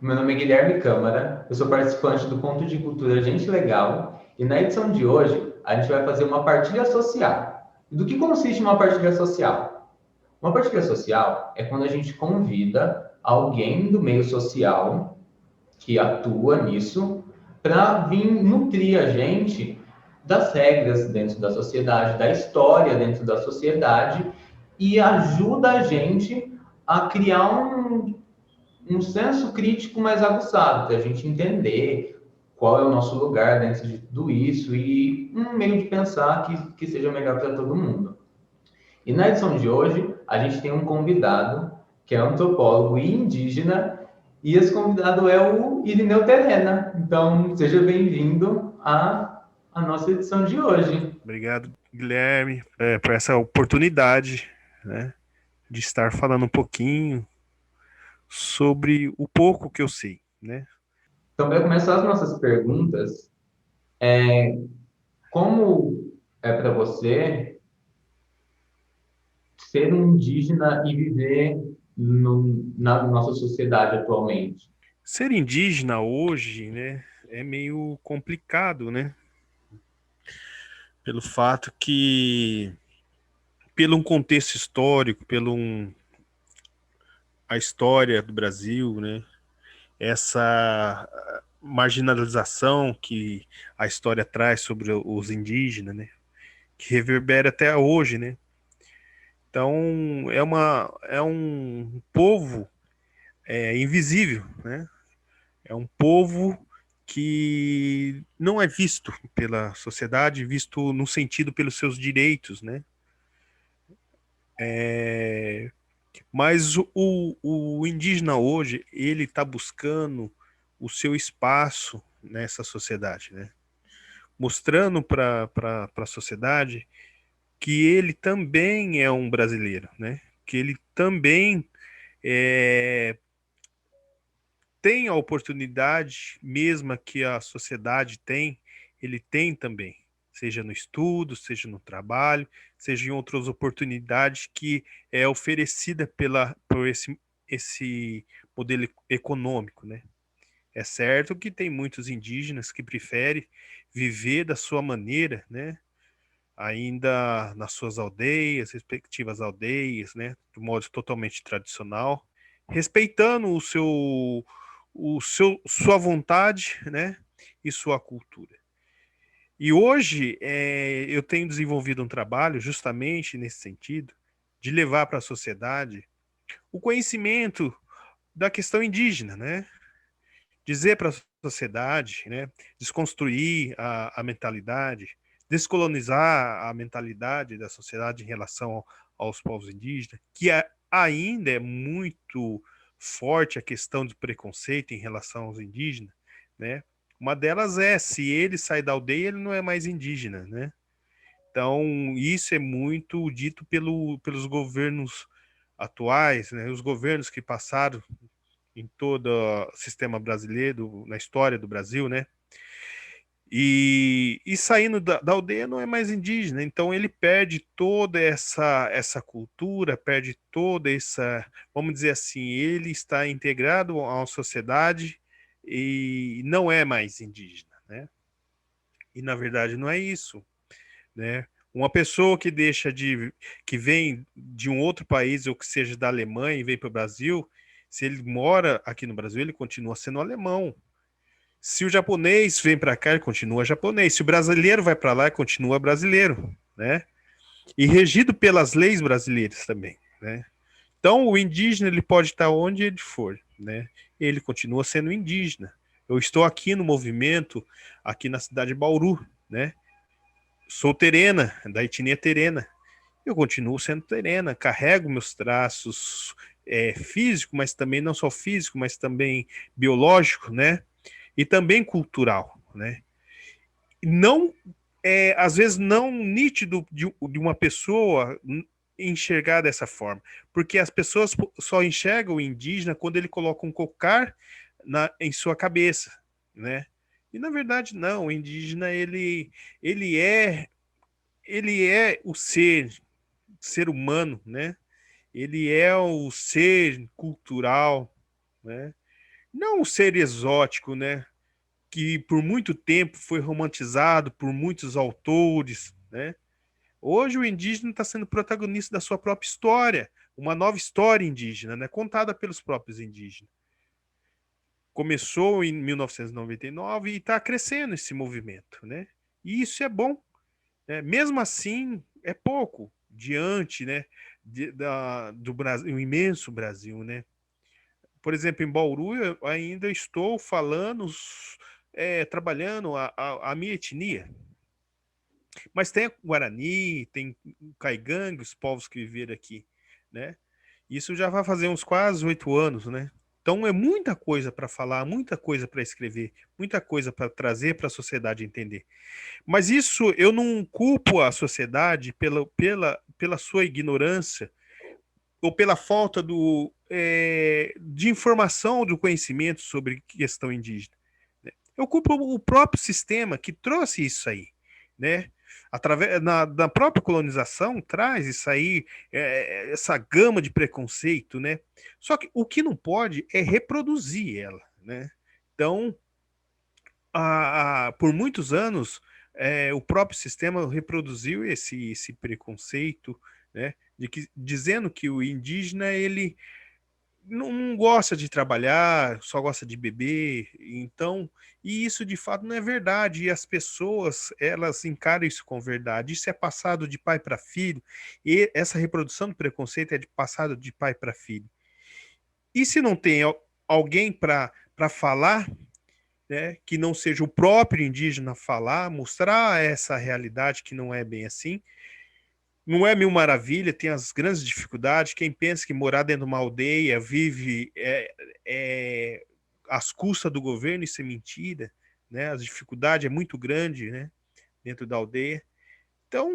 Meu nome é Guilherme Câmara, eu sou participante do Ponto de Cultura Gente Legal e na edição de hoje a gente vai fazer uma partilha social. E do que consiste uma partilha social? Uma partilha social é quando a gente convida alguém do meio social que atua nisso para vir nutrir a gente das regras dentro da sociedade, da história dentro da sociedade e ajuda a gente a criar um senso crítico mais aguçado, para a gente entender qual é o nosso lugar dentro de tudo isso e um meio de pensar que seja melhor para todo mundo. E na edição de hoje, a gente tem um convidado que é antropólogo e indígena, e esse convidado é o Irineu Terena. Então, seja bem-vindo à nossa edição de hoje. Obrigado, Guilherme, por essa oportunidade, né, de estar falando um pouquinho sobre o pouco que eu sei, né? Então, para começar as nossas perguntas, como é para você ser um indígena e viver na nossa sociedade atualmente? Ser indígena hoje, né, é meio complicado, né? Pelo fato que, pelo um contexto histórico, a história do Brasil, né? Essa marginalização que a história traz sobre os indígenas, né? Que reverbera até hoje, né? Então, é um povo invisível, né? É um povo que não é visto pela sociedade, visto no sentido pelos seus direitos, né? Mas o indígena hoje, ele está buscando o seu espaço nessa sociedade, né? Mostrando para a sociedade que ele também é um brasileiro, né? Que ele também é, tem a oportunidade mesma que a sociedade tem, ele tem também, seja no estudo, seja no trabalho, seja em outras oportunidades que é oferecida por esse modelo econômico, né? É certo que tem muitos indígenas que preferem viver da sua maneira, né? Ainda nas suas aldeias, respectivas aldeias, né? De modo totalmente tradicional, respeitando sua vontade, né, e sua cultura. E hoje eu tenho desenvolvido um trabalho justamente nesse sentido, de levar para a sociedade o conhecimento da questão indígena, né? Dizer para a sociedade, né, desconstruir a mentalidade, descolonizar a mentalidade da sociedade em relação aos povos indígenas, que ainda é muito forte a questão de preconceito em relação aos indígenas, né? Uma delas é, se ele sai da aldeia, ele não é mais indígena, né? Então, isso é muito dito pelos governos atuais, né? Os governos que passaram em todo o sistema brasileiro, na história do Brasil, né? E saindo da aldeia não é mais indígena, então ele perde toda essa cultura, perde toda essa, vamos dizer assim, ele está integrado à sociedade e não é mais indígena, né? E na verdade não é isso, né? Uma pessoa que vem de um outro país ou que seja da Alemanha e vem para o Brasil, se ele mora aqui no Brasil, ele continua sendo alemão. Se o japonês vem para cá, ele continua japonês. Se o brasileiro vai para lá, ele continua brasileiro, né? E regido pelas leis brasileiras também, né? Então, o indígena ele pode estar onde ele for, né? Ele continua sendo indígena. Eu estou aqui no movimento, aqui na cidade de Bauru, né? Sou terena, da etnia terena. Eu continuo sendo terena, carrego meus traços físico, mas também não só físico, mas também biológico, né? E também cultural, né? Não, às vezes não nítido de uma pessoa enxergar dessa forma, porque as pessoas só enxergam o indígena quando ele coloca um cocar em sua cabeça, né? E na verdade não, o indígena ele é ele é o ser humano, né? Ele é o ser cultural, né? não um ser exótico, né? Que por muito tempo foi romantizado por muitos autores, né? Hoje o indígena está sendo protagonista da sua própria história, uma nova história indígena, né? Contada pelos próprios indígenas. Começou em 1999 e está crescendo esse movimento, né? E isso é bom, né? Mesmo assim, é pouco diante, né, do Brasil, o imenso Brasil, né? Por exemplo, em Bauru, eu ainda estou falando, trabalhando a minha etnia. Mas tem a Guarani, tem o Caigangue, os povos que viveram aqui, né? Isso já vai fazer uns quase 8 anos, né? Então é muita coisa para falar, muita coisa para escrever, muita coisa para trazer para a sociedade entender. Mas isso eu não culpo a sociedade pela sua ignorância ou pela falta de informação, do conhecimento sobre questão indígena, né? Eu culpo o próprio sistema que trouxe isso aí, né? Através na própria colonização traz isso aí, essa gama de preconceito, né? Só que o que não pode é reproduzir ela, né? Então, por muitos anos, o próprio sistema reproduziu esse preconceito, né? Dizendo que o indígena ele não gosta de trabalhar, só gosta de beber, então, e isso de fato não é verdade, e as pessoas, elas encaram isso com verdade, isso é passado de pai para filho, e essa reprodução do preconceito é passado de pai para filho. E se não tem alguém para falar, né, que não seja o próprio indígena falar, mostrar essa realidade que não é bem assim, não é mil maravilha, tem as grandes dificuldades. Quem pensa que morar dentro de uma aldeia vive às custas do governo, isso é mentira, né? As dificuldades é muito grande, né? Dentro da aldeia. Então,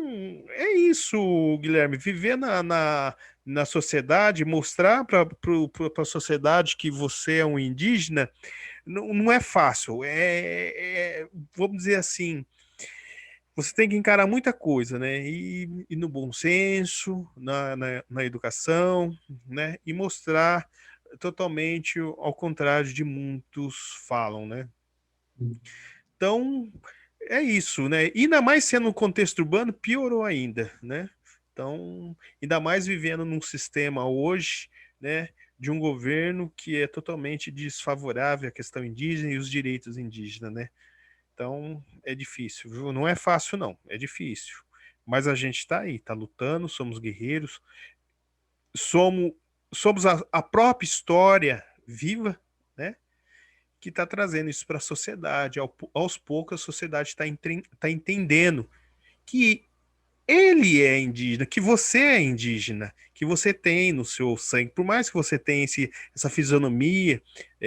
é isso, Guilherme. Viver na sociedade, mostrar para a sociedade que você é um indígena, não é fácil. Vamos dizer assim, você tem que encarar muita coisa, né? E no bom senso, na educação, né? E mostrar totalmente ao contrário de muitos falam, né? Então, é isso, né? Ainda mais sendo um contexto urbano, piorou ainda, né? Então, ainda mais vivendo num sistema hoje, né? De um governo que é totalmente desfavorável à questão indígena e os direitos indígenas, né? Então, é difícil, viu? Não é fácil, não. É difícil. Mas a gente está aí, está lutando, somos guerreiros, somos, somos a própria história viva, né? Que está trazendo isso para a sociedade. Aos poucos, a sociedade está entendendo que ele é indígena, que você é indígena, que você tem no seu sangue, por mais que você tenha essa fisionomia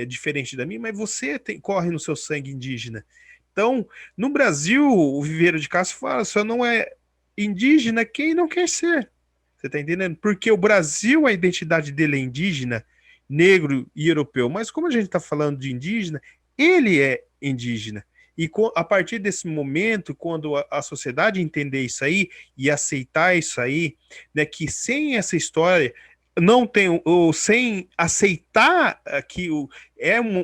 diferente da minha, mas você corre no seu sangue indígena. Então, no Brasil, o Viveiro de Castro fala, só não é indígena quem não quer ser. Você está entendendo? Porque o Brasil, a identidade dele é indígena, negro e europeu. Mas como a gente está falando de indígena, ele é indígena. E a partir desse momento, quando a sociedade entender isso aí e aceitar isso aí, né, que sem essa história não tem, ou sem aceitar que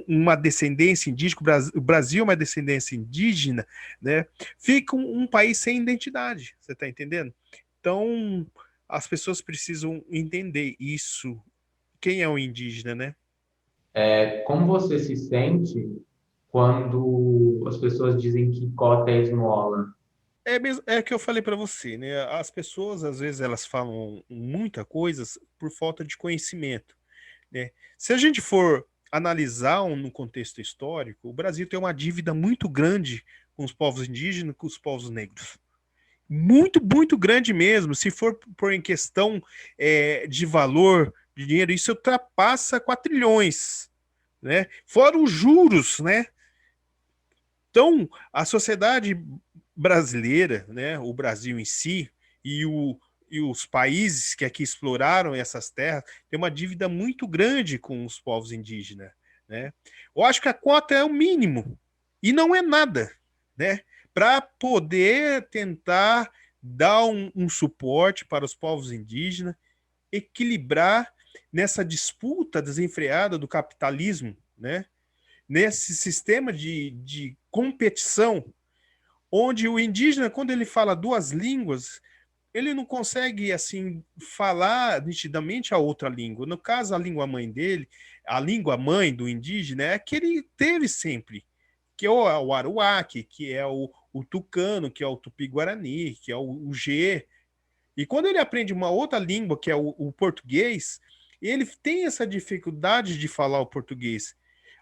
uma descendência indígena, o Brasil é uma descendência indígena, né, fica um país sem identidade, você está entendendo? Então, as pessoas precisam entender isso, quem é o indígena, né? Como você se sente quando as pessoas dizem que cota é esmola? É que eu falei para você, né? As pessoas, às vezes, elas falam muita coisas por falta de conhecimento, né? Se a gente for analisar no contexto histórico, o Brasil tem uma dívida muito grande com os povos indígenas, com os povos negros. Muito, muito grande mesmo. Se for por em questão de valor de dinheiro, isso ultrapassa 4 trilhões, né? Fora os juros, né? Então, a sociedade brasileira, né, o Brasil em si, e, e os países que aqui exploraram essas terras, tem uma dívida muito grande com os povos indígenas, né? Eu acho que a cota é o mínimo, e não é nada, né? Para poder tentar dar um suporte para os povos indígenas, equilibrar nessa disputa desenfreada do capitalismo, né? nesse sistema de competição, onde o indígena, quando ele fala duas línguas, ele não consegue, assim, falar nitidamente a outra língua. No caso, a língua mãe dele, a língua mãe do indígena é a que ele teve sempre, que é o Aruaque, que é o Tucano, que é o Tupi-Guarani, que é o G. E quando ele aprende uma outra língua, que é o português, ele tem essa dificuldade de falar o português.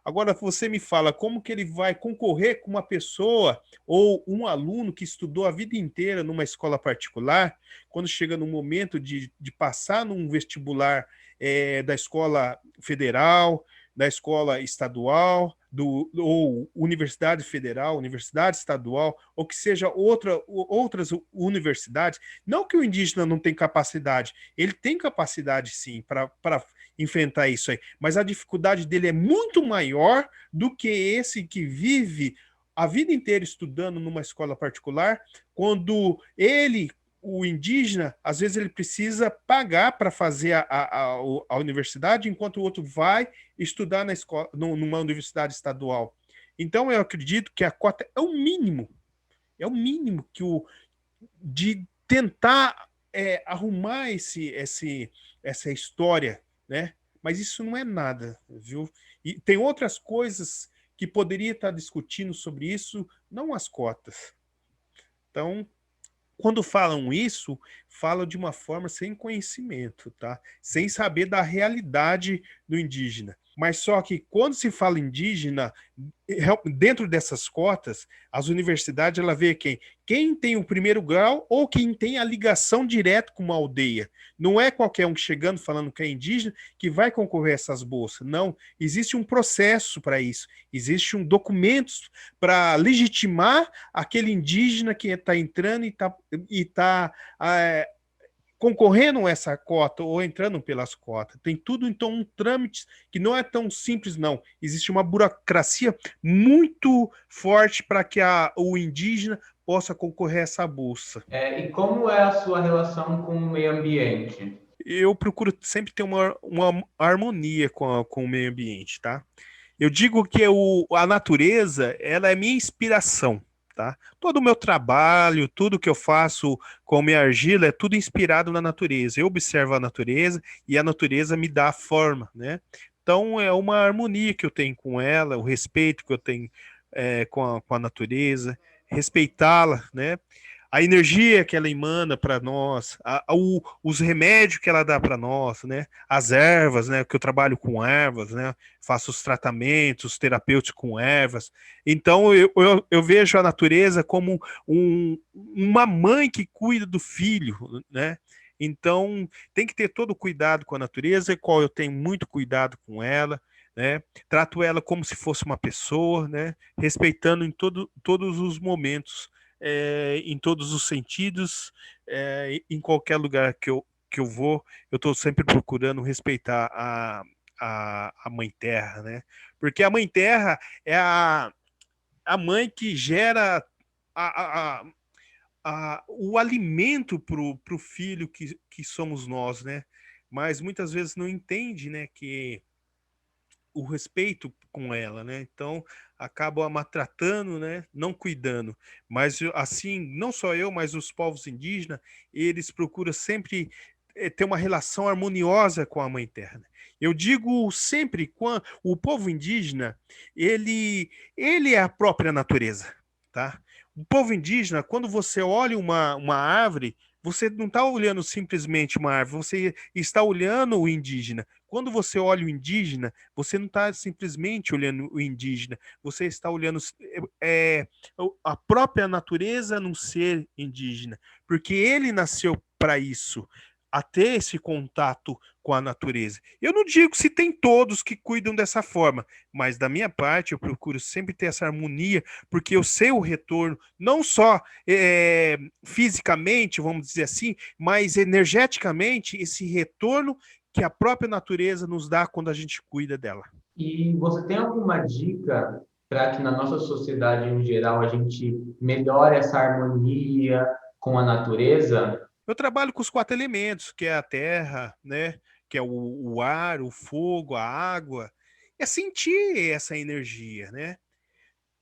Agora, você me fala como que ele vai concorrer com uma pessoa ou um aluno que estudou a vida inteira numa escola particular, quando chega no momento de passar num vestibular da escola federal, da escola estadual, ou universidade federal, universidade estadual, ou que seja outras universidades. Não que o indígena não tem capacidade, ele tem capacidade sim para enfrentar isso aí, mas a dificuldade dele é muito maior do que esse que vive a vida inteira estudando numa escola particular, quando ele, o indígena, às vezes ele precisa pagar para fazer a universidade, enquanto o outro vai estudar na escola, numa universidade estadual. Então, eu acredito que a cota é o mínimo de tentar arrumar essa história, né? Mas isso não é nada, viu? E tem outras coisas que poderia estar discutindo sobre isso, não as cotas. Então, quando falam isso, falam de uma forma sem conhecimento, tá? Sem saber da realidade do indígena. Mas só que quando se fala indígena, dentro dessas cotas, as universidades ela vê quem tem o primeiro grau ou quem tem a ligação direta com uma aldeia. Não é qualquer um chegando falando que é indígena que vai concorrer a essas bolsas. Não, existe um processo para isso. Existe um documentos para legitimar aquele indígena que está entrando e tá concorrendo a essa cota ou entrando pelas cotas. Tem tudo, então, um trâmite que não é tão simples, não. Existe uma burocracia muito forte para que o indígena possa concorrer a essa bolsa. E como é a sua relação com o meio ambiente? Eu procuro sempre ter uma harmonia com o meio ambiente, tá? Eu digo que a natureza, ela é minha inspiração, tá? Todo o meu trabalho, tudo que eu faço com minha argila é tudo inspirado na natureza. Eu observo a natureza e a natureza me dá a forma, né? Então é uma harmonia que eu tenho com ela, o respeito que eu tenho com a natureza, respeitá-la, né? A energia que ela emana para nós, os remédios que ela dá para nós, né? As ervas, né? Que eu trabalho com ervas, né? Faço os tratamentos terapêuticos com ervas. Então eu vejo a natureza como uma mãe que cuida do filho, né? Então tem que ter todo o cuidado com a natureza, qual eu tenho muito cuidado com ela. Né? Trato ela como se fosse uma pessoa, né? Respeitando em todos os momentos, em todos os sentidos, em qualquer lugar que eu vou, eu estou sempre procurando respeitar a Mãe Terra, né? Porque a Mãe Terra é a mãe que gera a, a, o alimento para o filho que somos nós, né? Mas muitas vezes não entende, né, que o respeito com ela, né? Então acabam a maltratando, né? Não cuidando. Mas assim, não só eu, mas os povos indígenas, eles procuram sempre ter uma relação harmoniosa com a Mãe Terra. Eu digo sempre, quando o povo indígena, ele é a própria natureza, tá? O povo indígena, quando você olha uma árvore, você não está olhando simplesmente uma árvore, você está olhando o indígena. Quando você olha o indígena, você não está simplesmente olhando o indígena, você está olhando a própria natureza num ser indígena, porque ele nasceu para isso, a ter esse contato com a natureza. Eu não digo se tem todos que cuidam dessa forma, mas da minha parte eu procuro sempre ter essa harmonia, porque eu sei o retorno, não só fisicamente, vamos dizer assim, mas energeticamente, esse retorno que a própria natureza nos dá quando a gente cuida dela. E você tem alguma dica para que na nossa sociedade em geral a gente melhore essa harmonia com a natureza? Eu trabalho com os quatro elementos, que é a terra, né? Que é o ar, o fogo, a água. é sentir essa energia, né?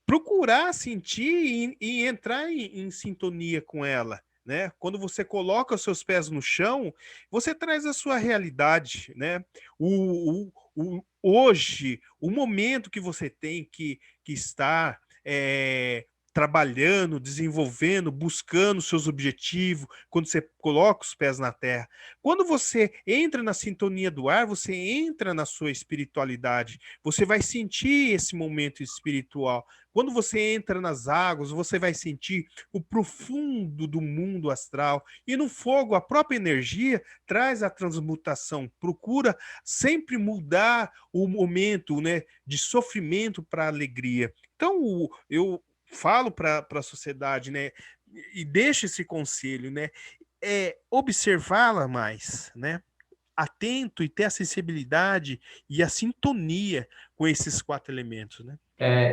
Procurar sentir e entrar em sintonia com ela, né? Quando você coloca os seus pés no chão, você traz a sua realidade, né? Hoje, o momento que você tem que estar trabalhando, desenvolvendo, buscando seus objetivos, quando você coloca os pés na terra. Quando você entra na sintonia do ar, você entra na sua espiritualidade, você vai sentir esse momento espiritual. Quando você entra nas águas, você vai sentir o profundo do mundo astral. E no fogo, a própria energia traz a transmutação. Procura sempre mudar o momento, né, de sofrimento para alegria. Então, eu falo para a sociedade, né, e deixo esse conselho, né, observá-la mais, né, atento e ter a sensibilidade e a sintonia com esses quatro elementos, né?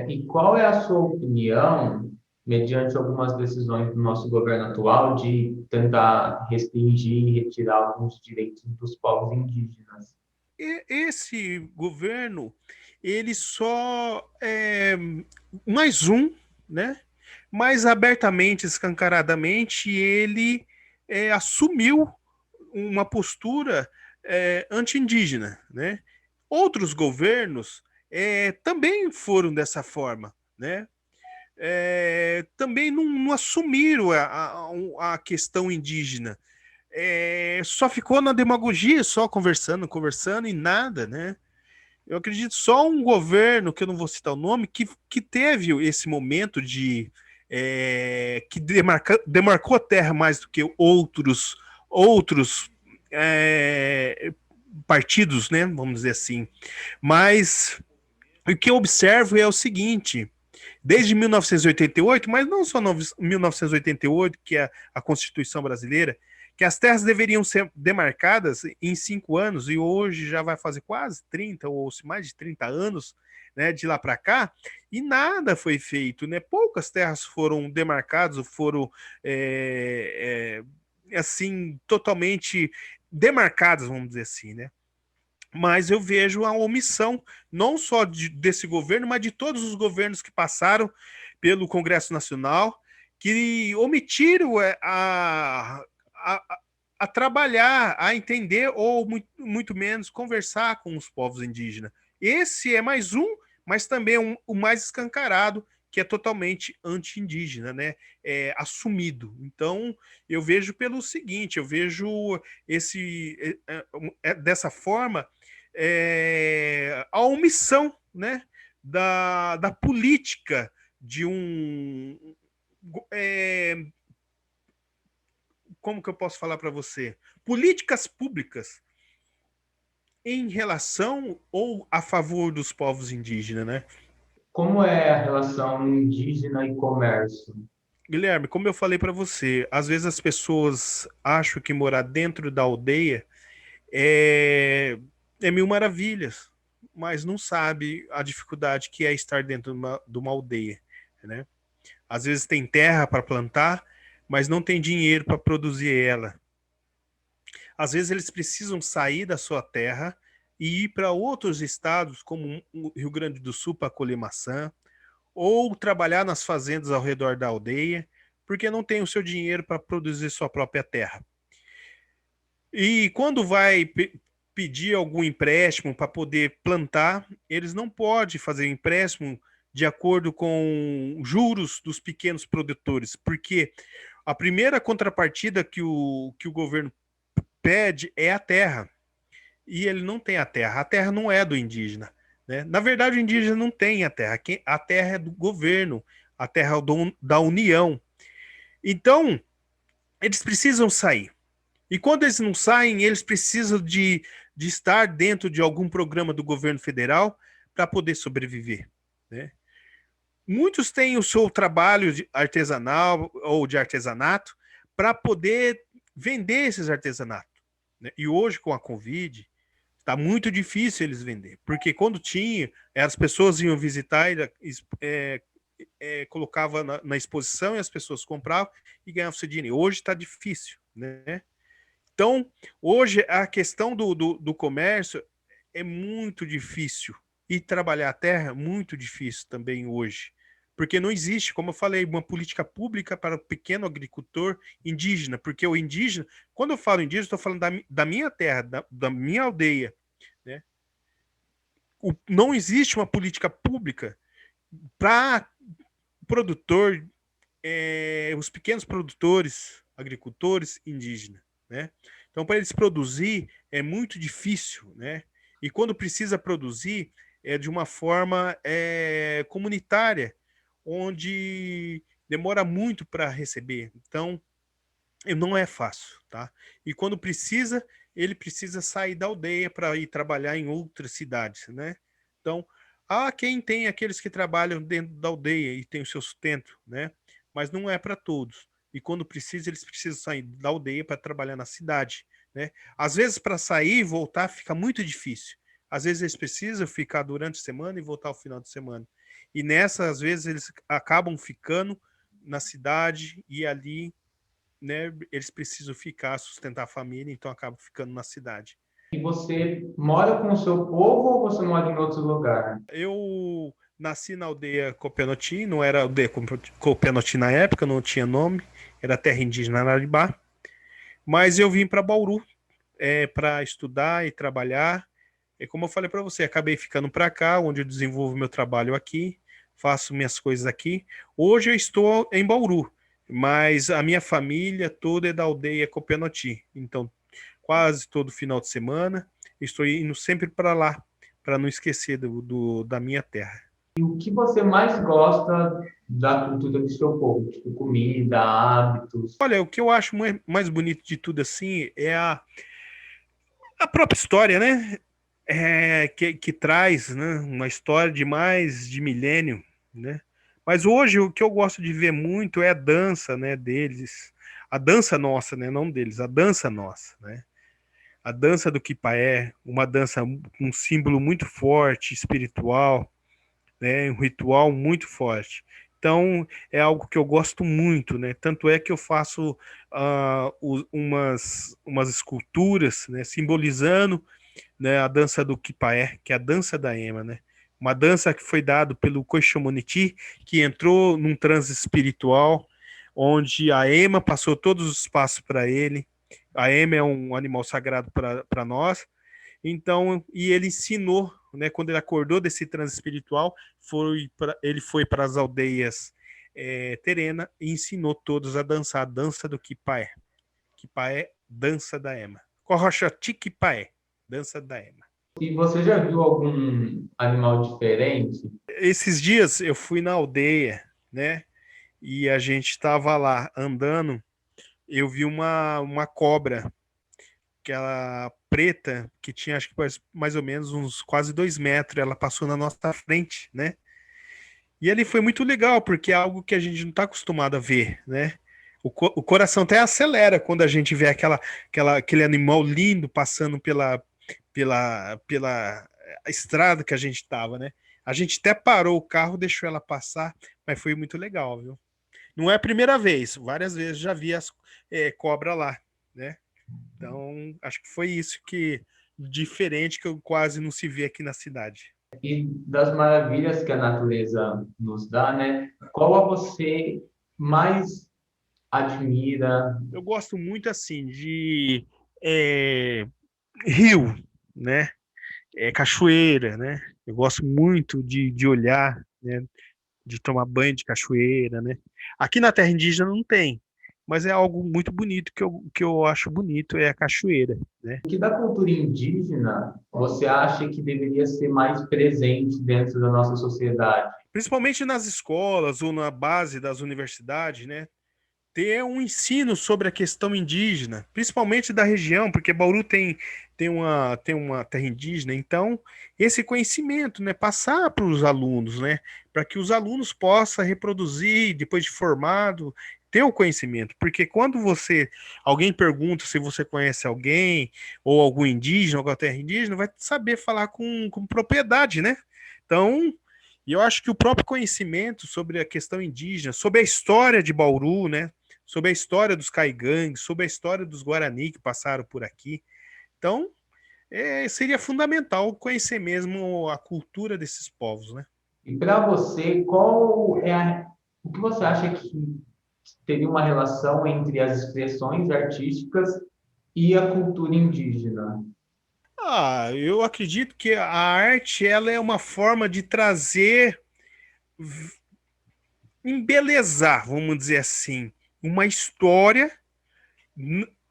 E qual é a sua opinião, mediante algumas decisões do nosso governo atual, de tentar restringir e retirar alguns direitos dos povos indígenas? Esse governo, ele só é mais um, né? Mais abertamente, escancaradamente, ele assumiu uma postura anti-indígena, né? Outros governos também foram dessa forma, né? Também não assumiram a questão indígena. Só ficou na demagogia, só conversando, conversando e nada, né? Eu acredito só um governo, que eu não vou citar o nome, que teve esse momento que demarcou a terra mais do que outros partidos, né? Vamos dizer assim. Mas o que eu observo é o seguinte: desde 1988, mas não só 1988, que é a Constituição Brasileira, que as terras deveriam ser demarcadas em 5 anos, e hoje já vai fazer quase 30, ou mais de 30 anos, né, de lá para cá, e nada foi feito, né? Poucas terras foram demarcadas, foram assim, totalmente demarcadas, vamos dizer assim, né? Mas eu vejo a omissão, não só desse governo, mas de todos os governos que passaram pelo Congresso Nacional, que omitiram a trabalhar, a entender, ou muito menos conversar com os povos indígenas. Esse é mais um, mas também o mais escancarado, que é totalmente anti-indígena, né? Assumido. Então, eu vejo pelo seguinte, eu vejo dessa forma a omissão, né, da política de é, como que eu posso falar para você? Políticas públicas em relação ou a favor dos povos indígenas, né? Como é a relação indígena e comércio? Guilherme, como eu falei para você, às vezes as pessoas acham que morar dentro da aldeia é mil maravilhas, mas não sabe a dificuldade que é estar dentro de uma aldeia, né? Às vezes tem terra para plantar, mas não tem dinheiro para produzir ela. Às vezes eles precisam sair da sua terra e ir para outros estados, como o Rio Grande do Sul, para colher maçã, ou trabalhar nas fazendas ao redor da aldeia, porque não tem o seu dinheiro para produzir sua própria terra. E quando vai pedir algum empréstimo para poder plantar, eles não podem fazer empréstimo de acordo com juros dos pequenos produtores, porque a primeira contrapartida que o governo pede é a terra, e ele não tem a terra não é do indígena, né? Na verdade, o indígena não tem a terra é do governo, a terra é da União. Então, eles precisam sair. E quando eles não saem, eles precisam de estar dentro de algum programa do governo federal para poder sobreviver, né? Muitos têm o seu trabalho de artesanal ou de artesanato para poder vender esses artesanatos, né? E hoje, com a Covid, está muito difícil eles vender, porque quando tinha, as pessoas iam visitar e colocava na exposição e as pessoas compravam e ganhavam seu dinheiro. Hoje está difícil, né? Então, hoje a questão do comércio é muito difícil e trabalhar a terra, muito difícil também hoje. Porque não existe, como eu falei, uma política pública para o pequeno agricultor indígena. Porque o indígena, quando eu falo indígena, estou falando da minha terra, da minha aldeia, né? Não existe uma política pública para o produtor, os pequenos produtores, agricultores indígenas, né? Então, para eles produzir é muito difícil, né? E quando precisa produzir é de uma forma comunitária, onde demora muito para receber. Então, não é fácil, tá? E quando precisa, ele precisa sair da aldeia para ir trabalhar em outras cidades, né? Então, há quem tem aqueles que trabalham dentro da aldeia e tem o seu sustento, né? Mas não é para todos. E quando precisa, eles precisam sair da aldeia para trabalhar na cidade, né? Às vezes, para sair e voltar fica muito difícil. Às vezes, eles precisam ficar durante a semana e voltar ao final de semana. E nessas, às vezes, eles acabam ficando na cidade e ali, né, eles precisam ficar, sustentar a família, então acabam ficando na cidade. E você mora com o seu povo ou você mora em outro lugar? Eu nasci na aldeia Copenoti, não era aldeia Copenoti na época, não tinha nome, era terra indígena Araribá, mas eu vim para Bauru para estudar e trabalhar. E como eu falei para você, acabei ficando para cá, onde eu desenvolvo meu trabalho aqui, faço minhas coisas aqui. Hoje eu estou em Bauru, mas a minha família toda é da aldeia Copenoti. Então, quase todo final de semana, estou indo sempre para lá, para não esquecer da minha terra. E o que você mais gosta da cultura do seu povo? Tipo, comida, hábitos. Olha, o que eu acho mais bonito de tudo assim é a própria história, né? Que traz, né, uma história de mais de milênio, né? Mas hoje o que eu gosto de ver muito é a dança, né, deles, a dança nossa, né, não deles, a dança nossa, né? A dança do Quipaé, uma dança com um símbolo muito forte, espiritual, né, um ritual muito forte. Então, é algo que eu gosto muito, né? Tanto é que eu faço umas esculturas, né, simbolizando, né, a dança do Quipaé, que é a dança da Ema, né? Uma dança que foi dada pelo Koishomoniti, que entrou num transe espiritual, onde a Ema passou todos os passos para ele. A Ema é um animal sagrado para nós. Então, e ele ensinou, né, quando ele acordou desse transe espiritual, ele foi para as aldeias terena e ensinou todos a dançar a dança do Quipaé. Quipaé, dança da Ema. Corrochati Quipaé, dança da Ema. E você já viu algum animal diferente? Esses dias eu fui na aldeia, né? E a gente estava lá andando. Eu vi uma cobra, aquela preta, que tinha acho que mais ou menos uns quase 2 metros. Ela passou na nossa frente, né? E ali foi muito legal, porque é algo que a gente não está acostumado a ver, né? O coração até acelera quando a gente vê aquele animal lindo passando pela estrada que a gente estava, né? A gente até parou o carro, deixou ela passar, mas foi muito legal, viu? Não é a primeira vez, várias vezes já vi as cobra lá, né? Então, acho que foi isso que diferente que eu quase não se vê aqui na cidade. E das maravilhas que a natureza nos dá, né? Qual a você mais admira? Eu gosto muito assim de é, rio, né? Cachoeira, né? Eu gosto muito de olhar, né? De tomar banho de cachoeira, né? Aqui na terra indígena não tem, mas é algo muito bonito que eu acho bonito é a cachoeira, né? O que da cultura indígena você acha que deveria ser mais presente dentro da nossa sociedade? Principalmente nas escolas ou na base das universidades, né? Ter um ensino sobre a questão indígena, principalmente da região, porque Bauru tem uma terra indígena, então esse conhecimento, né, passar para os alunos, né, para que os alunos possam reproduzir, depois de formado, ter o conhecimento, porque quando alguém pergunta se você conhece alguém, ou algum indígena, alguma terra indígena, vai saber falar com propriedade, né? Então, e eu acho que o próprio conhecimento sobre a questão indígena, sobre a história de Bauru, né, sobre a história dos caigangues, sobre a história dos Guarani que passaram por aqui. Então, seria fundamental conhecer mesmo a cultura desses povos, né? E para você, qual é o que você acha que teria uma relação entre as expressões artísticas e a cultura indígena? Eu acredito que a arte ela é uma forma de trazer, embelezar, vamos dizer assim, uma história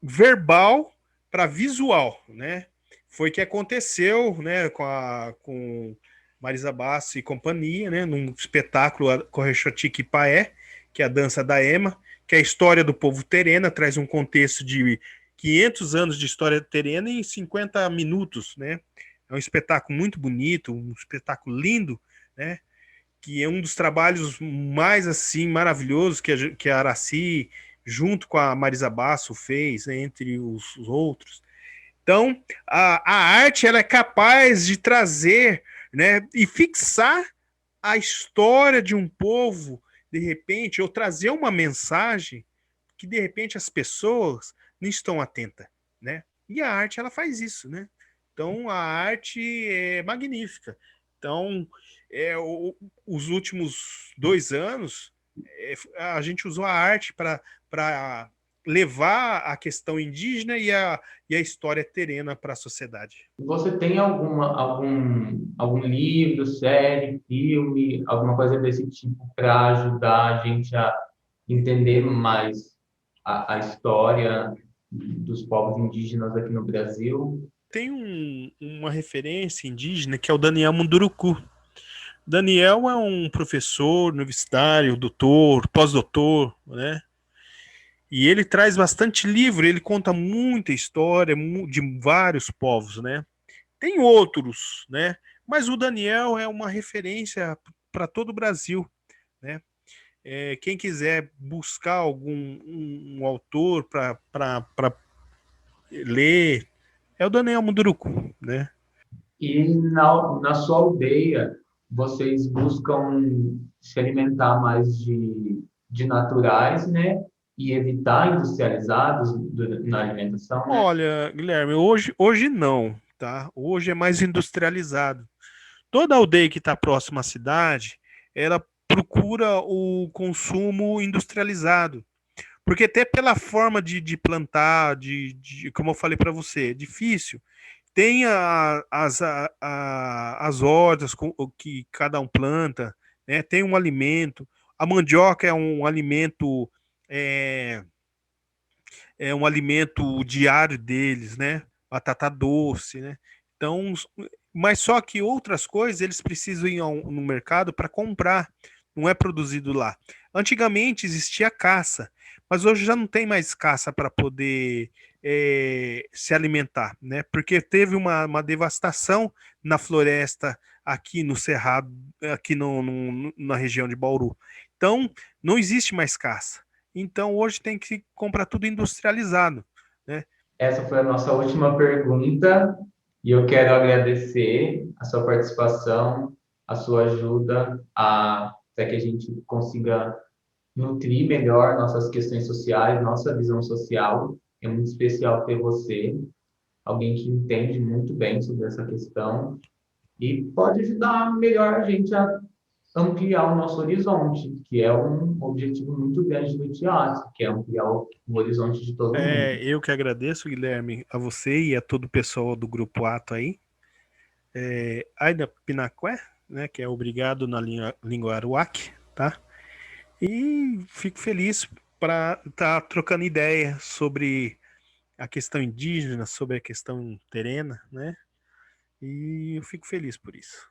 verbal para visual, né? Foi o que aconteceu, né, com Marisa Basso e companhia, né, num espetáculo Correxotique Paé, que é a dança da Ema, que é a história do povo terena, traz um contexto de 500 anos de história terena em 50 minutos, né? É um espetáculo muito bonito, um espetáculo lindo, né? Que é um dos trabalhos mais assim maravilhosos que a Araci, junto com a Marisa Basso, fez, né, entre os outros. Então, a arte ela é capaz de trazer, né, e fixar a história de um povo, de repente, ou trazer uma mensagem que, de repente, as pessoas não estão atentas, né? E a arte, ela faz isso, né? Então, a arte é magnífica. Então, os últimos 2 anos, a gente usou a arte para levar a questão indígena e a história terena para a sociedade. Você tem algum livro, série, filme, alguma coisa desse tipo para ajudar a gente a entender mais a história dos povos indígenas aqui no Brasil? Tem uma referência indígena que é o Daniel Munduruku. Daniel é um professor universitário, doutor, pós-doutor, né? E ele traz bastante livro, ele conta muita história de vários povos, né? Tem outros, né? Mas o Daniel é uma referência para todo o Brasil, né? Quem quiser buscar um autor para ler, é o Daniel Munduruku, né? E na sua aldeia, vocês buscam se alimentar mais de naturais, né? E evitar industrializados na alimentação, né? Olha, Guilherme, hoje não, tá? Hoje é mais industrializado. Toda aldeia que está próxima à cidade, ela procura o consumo industrializado. Porque até pela forma de plantar, como eu falei para você, é difícil. Tem as hortas que cada um planta, né? Tem um alimento. A mandioca é, é um alimento diário deles, né? Batata doce, né? Então, mas só que outras coisas eles precisam ir no mercado para comprar, não é produzido lá. Antigamente existia caça, mas hoje já não tem mais caça para poder se alimentar, né? Porque teve uma devastação na floresta aqui no Cerrado, aqui na região de Bauru. Então, não existe mais caça. Então, hoje tem que comprar tudo industrializado, né? Essa foi a nossa última pergunta e eu quero agradecer a sua participação, a sua ajuda, para que a gente consiga nutrir melhor nossas questões sociais, nossa visão social. É muito especial ter você, alguém que entende muito bem sobre essa questão e pode ajudar melhor a gente a ampliar o nosso horizonte, que é um objetivo muito grande do teatro, que é ampliar o horizonte de todo mundo. Eu que agradeço, Guilherme, a você e a todo o pessoal do Grupo Ato aí. Aida Pinaqué, né, que é obrigado na língua aruac, tá? E fico feliz para estar trocando ideia sobre a questão indígena, sobre a questão terena, né? E eu fico feliz por isso.